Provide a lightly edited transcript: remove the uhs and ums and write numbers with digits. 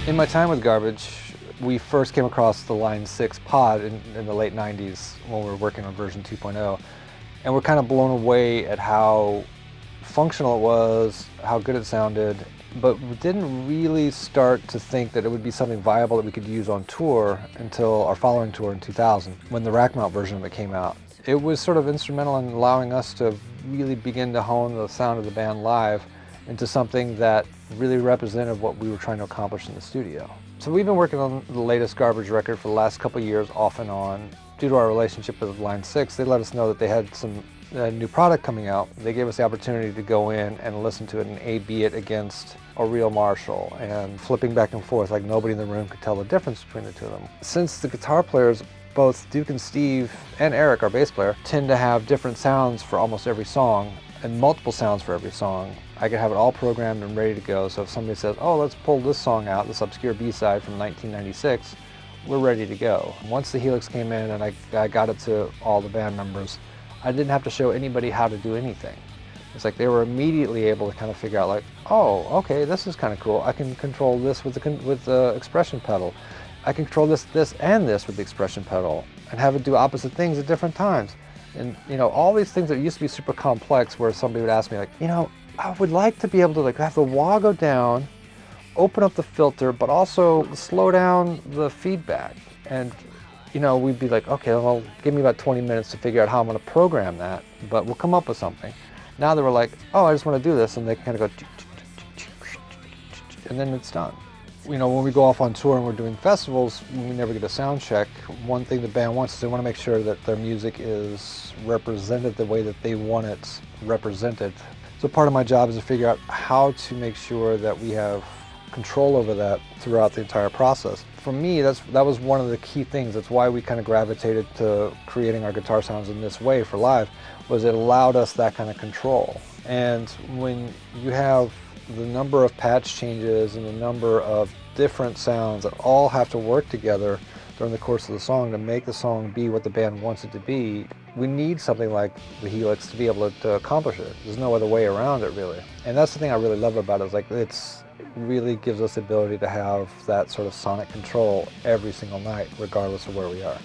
In my time with Garbage, we first came across the Line 6 pod in the late 90s when we were working on version 2.0. And we're kind of blown away at how functional it was, how good it sounded, but we didn't really start to think that it would be something viable that we could use on tour until our following tour in 2000, when the rack mount version of it came out. It was sort of instrumental in allowing us to really begin to hone the sound of the band live into something that really represented what we were trying to accomplish in the studio. So we've been working on the latest Garbage record for the last couple of years, off and on. Due to our relationship with Line 6, they let us know that they had some new product coming out. They gave us the opportunity to go in and listen to it and A/B it against a real Marshall, and flipping back and forth like nobody in the room could tell the difference between the two of them. Since the guitar players, both Duke and Steve and Eric, our bass player, tend to have different sounds for almost every song and multiple sounds for every song, I could have it all programmed and ready to go. So if somebody says, oh, let's pull this song out, this obscure B-side from 1996, we're ready to go. Once the Helix came in and I got it to all the band members, I didn't have to show anybody how to do anything. It's like they were immediately able to kind of figure out like, oh, okay, this is kind of cool. I can control this with the expression pedal. I can control this and this with the expression pedal and have it do opposite things at different times. And you know, all these things that used to be super complex, where somebody would ask me like, you know, I would like to be able to like have the wah go down, open up the filter, but also slow down the feedback. And you know, we'd be like, okay, well, give me about 20 minutes to figure out how I'm going to program that, but we'll come up with something. Now they were like, oh, I just want to do this, and they kind of go, and then it's done. You know, when we go off on tour and we're doing festivals, we never get a sound check. One thing the band wants is they want to make sure that their music is represented the way that they want it represented. So part of my job is to figure out how to make sure that we have control over that throughout the entire process. For me, that was one of the key things. That's why we kind of gravitated to creating our guitar sounds in this way for live, was it allowed us that kind of control. And when you have the number of patch changes and the number of different sounds that all have to work together during the course of the song to make the song be what the band wants it to be, we need something like the Helix to be able to accomplish it. There's no other way around it, really. And that's the thing I really love about it, is like it really gives us the ability to have that sort of sonic control every single night, regardless of where we are.